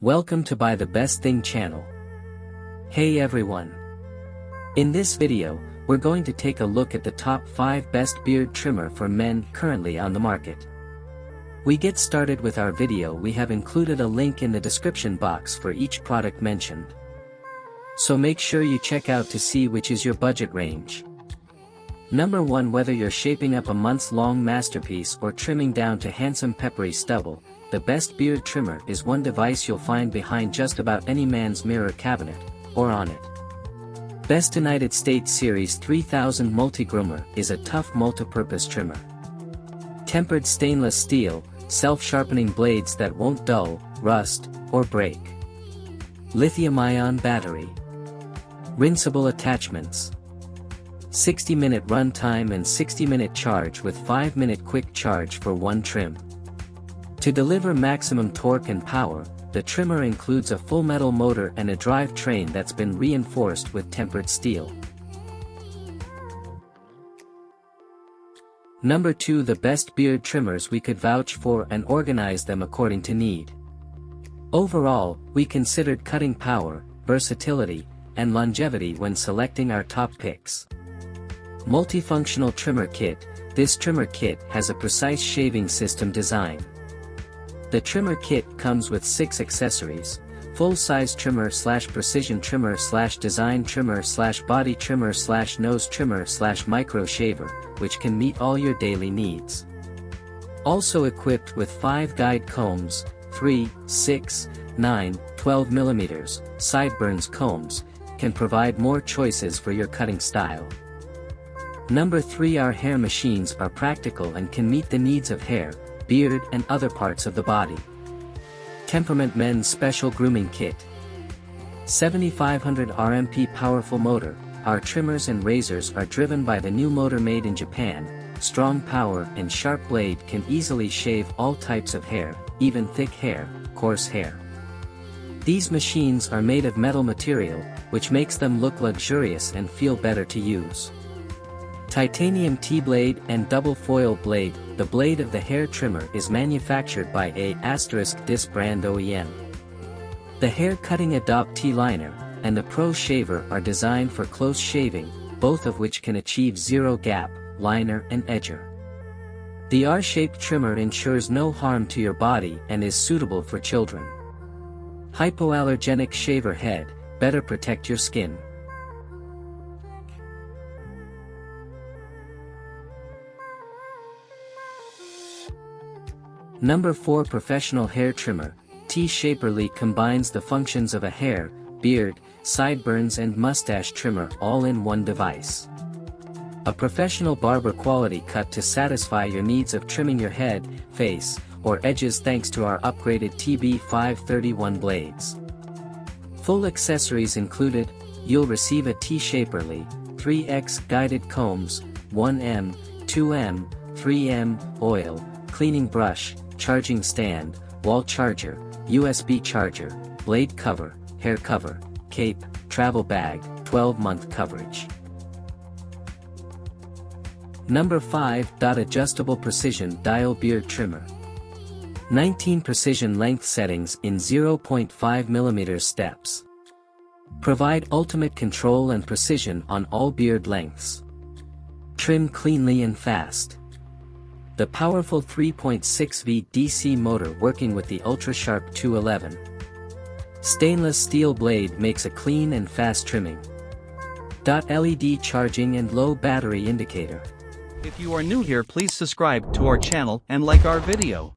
Welcome to Buy the Best Thing channel. Hey everyone. In this video, we're going to take a look at the top 5 best beard trimmer for men currently on the market. We get started with our video. We have included a link in the description box for each product mentioned. So make sure you check out to see which is your budget range. Number 1. Whether you're shaping up a months-long masterpiece or trimming down to handsome peppery stubble, the best beard trimmer is one device you'll find behind just about any man's mirror cabinet, or on it. Best United States Series 3000 Multigroomer is a tough multi-purpose trimmer. Tempered stainless steel, self-sharpening blades that won't dull, rust, or break. Lithium-ion battery. Rinseable attachments. 60-minute run time and 60-minute charge with 5-minute quick charge for one trim. To deliver maximum torque and power, the trimmer includes a full metal motor and a drive train that's been reinforced with tempered steel. Number 2. The best beard trimmers we could vouch for and organize them according to need. Overall, we considered cutting power, versatility, and longevity when selecting our top picks. Multifunctional trimmer kit. This trimmer kit has a precise shaving system design. The trimmer kit comes with 6 accessories: full-size trimmer / precision trimmer / design trimmer / body trimmer / nose trimmer / micro shaver, which can meet all your daily needs. Also equipped with 5 guide combs, 3, 6, 9, 12 mm, sideburns combs, can provide more choices for your cutting style. Number 3. Our hair machines are practical and can meet the needs of hair, beard and other parts of the body. Temperament Men's Special Grooming Kit. 7500 RMP powerful motor. Our trimmers and razors are driven by the new motor made in Japan. Strong power and sharp blade can easily shave all types of hair, even thick hair, coarse hair. These machines are made of metal material, which makes them look luxurious and feel better to use. Titanium T-blade and double foil blade. The blade of the hair trimmer is manufactured by *Dis brand OEM. The hair cutting Adopt T-liner and the Pro Shaver are designed for close shaving, both of which can achieve zero gap, liner and edger. The R-shaped trimmer ensures no harm to your body and is suitable for children. Hypoallergenic shaver head, better protect your skin. Number 4. Professional hair trimmer. T-Shaperly combines the functions of a hair, beard, sideburns and mustache trimmer all in one device. A professional barber quality cut to satisfy your needs of trimming your head, face, or edges thanks to our upgraded TB531 blades. Full accessories included. You'll receive a T-Shaperly 3X guided combs, 1M, 2M, 3M oil, cleaning brush, charging stand, wall charger, USB charger, blade cover, hair cover, cape, travel bag, 12-month coverage. Number 5. Adjustable Precision Dial Beard Trimmer. 19 precision length settings in 0.5 mm steps. Provide ultimate control and precision on all beard lengths. Trim cleanly and fast. The powerful 3.6V DC motor working with the ultra-sharp 211. Stainless steel blade makes a clean and fast trimming. LED charging and low battery indicator. If you are new here, please subscribe to our channel and like our video.